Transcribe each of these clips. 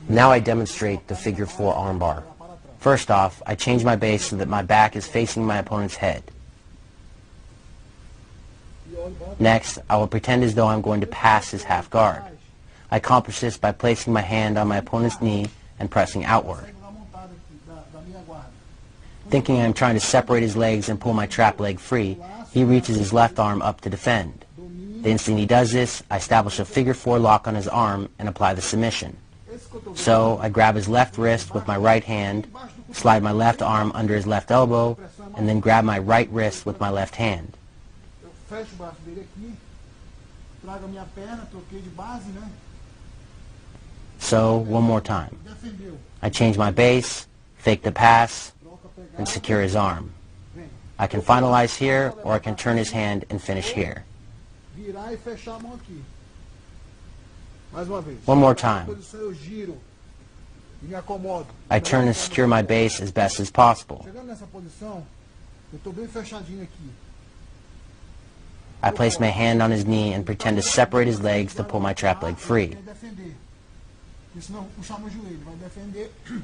Now I demonstrate the figure 4 armbar. First off, I change my base so that my back is facing my opponent's head. Next, I will pretend as though I'm going to pass his half guard. I accomplish this by placing my hand on my opponent's knee and pressing outward. Thinking I'm trying to separate his legs and pull my trap leg free, he reaches his left arm up to defend. The instant he does this, I establish a figure 4 lock on his arm and apply the submission. So I grab his left wrist with my right hand, slide my left arm under his left elbow, and then grab my right wrist with my left hand. So, one more time. I change my base, fake the pass, and secure his arm. I can finalize here, or I can turn his hand and finish here. One more time. I turn and secure my base as best as possible. I place my hand on his knee and pretend to separate his legs to pull my trap leg free.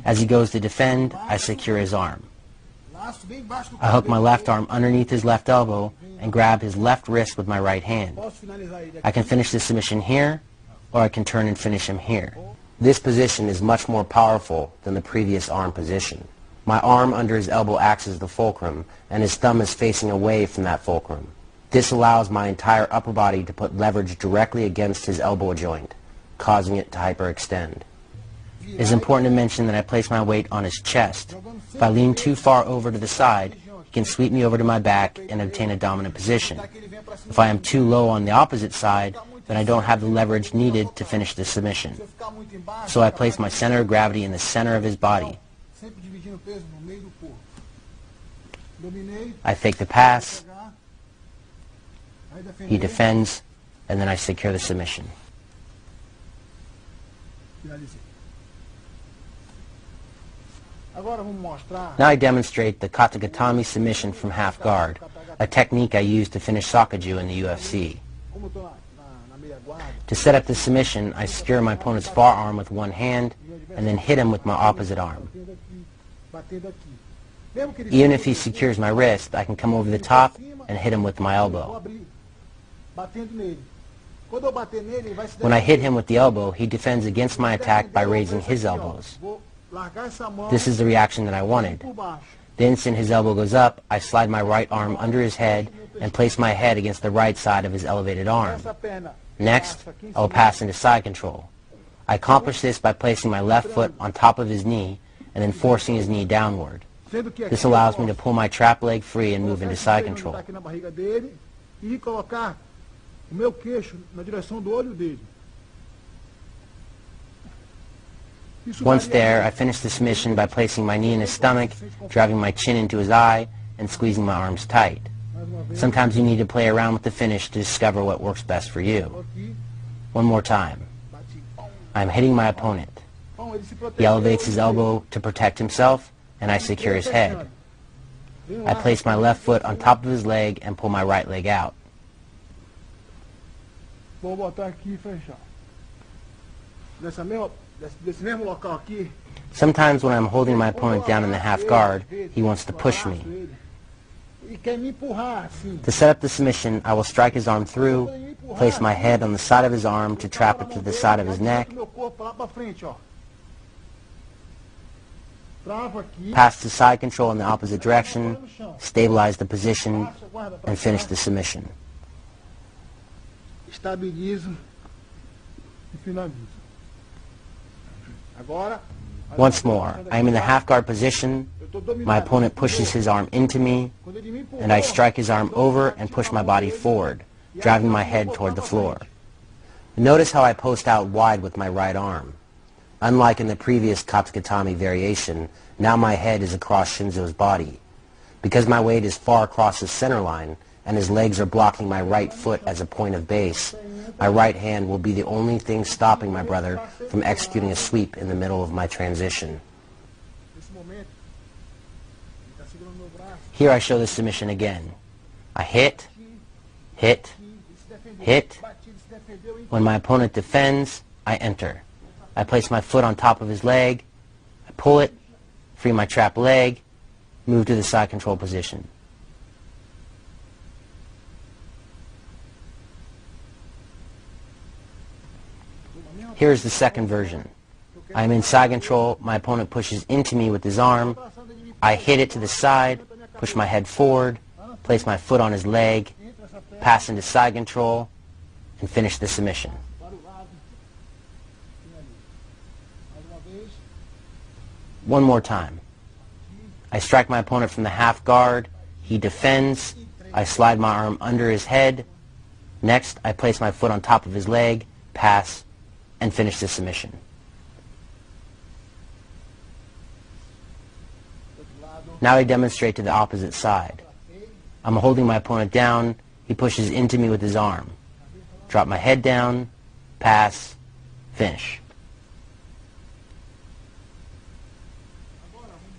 As he goes to defend, I secure his arm. I hook my left arm underneath his left elbow and grab his left wrist with my right hand. I can finish the submission here, or I can turn and finish him here. This position is much more powerful than the previous arm position. My arm under his elbow acts as the fulcrum, and his thumb is facing away from that fulcrum. This allows my entire upper body to put leverage directly against his elbow joint, causing it to hyperextend. It is important to mention that I place my weight on his chest. If I lean too far over to the side, he can sweep me over to my back and obtain a dominant position. If I am too low on the opposite side, then I don't have the leverage needed to finish the submission. So I place my center of gravity in the center of his body. I fake the pass, he defends, and then I secure the submission. Now I demonstrate the katagatame submission from half guard, a technique I use to finish Sakaju in the UFC. To set up the submission, I secure my opponent's forearm with one hand and then hit him with my opposite arm. Even if he secures my wrist, I can come over the top and hit him with my elbow. When I hit him with the elbow, he defends against my attack by raising his elbows. This is the reaction that I wanted. The instant his elbow goes up, I slide my right arm under his head and place my head against the right side of his elevated arm. Next, I will pass into side control. I accomplish this by placing my left foot on top of his knee and then forcing his knee downward. This allows me to pull my trap leg free and move into side control. Once there, I finish the submission by placing my knee in his stomach, driving my chin into his eye, and squeezing my arms tight. Sometimes you need to play around with the finish to discover what works best for you. One more time. I'm hitting my opponent. He elevates his elbow to protect himself, and I secure his head. I place my left foot on top of his leg and pull my right leg out. Sometimes when I'm holding my opponent down in the half guard, he wants to push me. To set up the submission, I will strike his arm through, place my head on the side of his arm to trap it to the side of his neck, pass to side control in the opposite direction, stabilize the position, and finish the submission. Once more, I am in the half guard position, my opponent pushes his arm into me, and I strike his arm over and push my body forward, driving my head toward the floor. Notice how I post out wide with my right arm. Unlike in the previous katagatame variation, now my head is across Shinzo's body. Because my weight is far across his center line, and his legs are blocking my right foot as a point of base, my right hand will be the only thing stopping my brother from executing a sweep in the middle of my transition. Here I show the submission again. I hit, hit, hit. When my opponent defends, I enter. I place my foot on top of his leg, I pull it, free my trapped leg, move to the side control position. Here is the second version. I am in side control, my opponent pushes into me with his arm, I hit it to the side, push my head forward, place my foot on his leg, pass into side control, and finish the submission. One more time. I strike my opponent from the half guard, he defends, I slide my arm under his head, next I place my foot on top of his leg, pass, and finish the submission. Now I demonstrate to the opposite side. I'm holding my opponent down, he pushes into me with his arm. Drop my head down, pass, finish.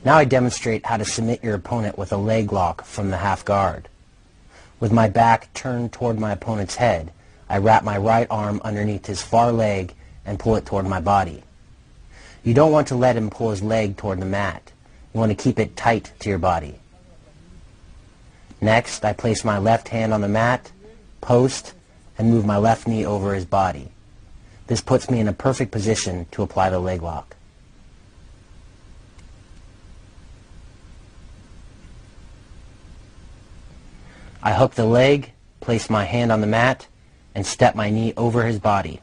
Now I demonstrate how to submit your opponent with a leg lock from the half guard. With my back turned toward my opponent's head, I wrap my right arm underneath his far leg and pull it toward my body. You don't want to let him pull his leg toward the mat. You want to keep it tight to your body. Next, I place my left hand on the mat, post, and move my left knee over his body. This puts me in a perfect position to apply the leg lock. I hook the leg, place my hand on the mat, and step my knee over his body.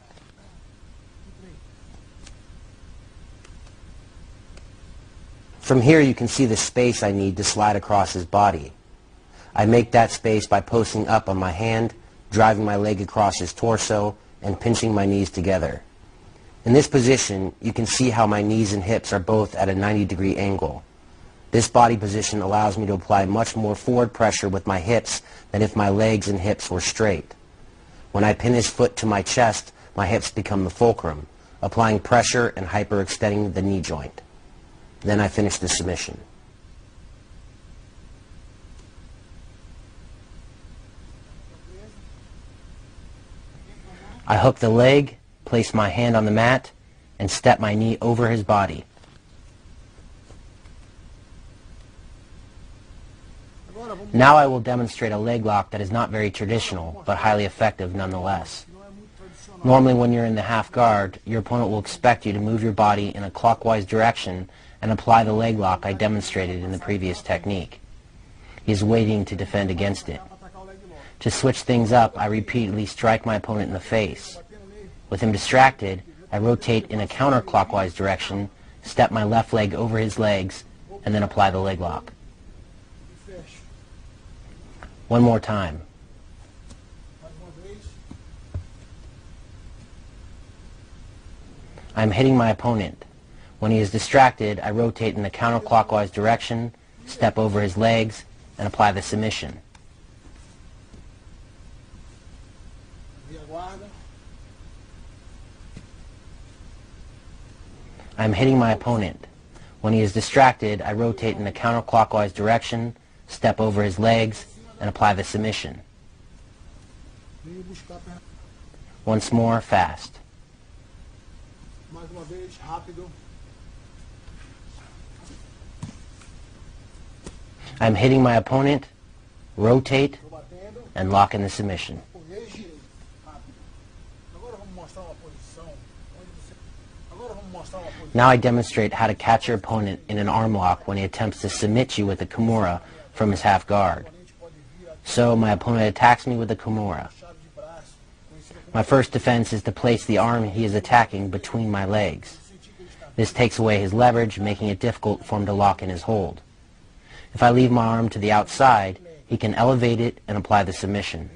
From here you can see the space I need to slide across his body. I make that space by posting up on my hand, driving my leg across his torso, and pinching my knees together. In this position, you can see how my knees and hips are both at a 90-degree angle. This body position allows me to apply much more forward pressure with my hips than if my legs and hips were straight. When I pin his foot to my chest, my hips become the fulcrum, applying pressure and hyperextending the knee joint. Then I finish the submission. I hook the leg, place my hand on the mat, and step my knee over his body. Now I will demonstrate a leg lock that is not very traditional, but highly effective nonetheless. Normally when you're in the half guard, your opponent will expect you to move your body in a clockwise direction and apply the leg lock I demonstrated in the previous technique. He is waiting to defend against it. To switch things up, I repeatedly strike my opponent in the face. With him distracted, I rotate in a counterclockwise direction, step my left leg over his legs, and then apply the leg lock. One more time. I am hitting my opponent. When he is distracted, I rotate in a counterclockwise direction, step over his legs, and apply the submission. I am hitting my opponent. When he is distracted, I rotate in a counterclockwise direction, step over his legs, and apply the submission. Once more, fast. I am hitting my opponent, rotate, and lock in the submission. Now I demonstrate how to catch your opponent in an arm lock when he attempts to submit you with a Kimura from his half guard. So my opponent attacks me with a Kimura. My first defense is to place the arm he is attacking between my legs. This takes away his leverage, making it difficult for him to lock in his hold. If I leave my arm to the outside, he can elevate it and apply the submission.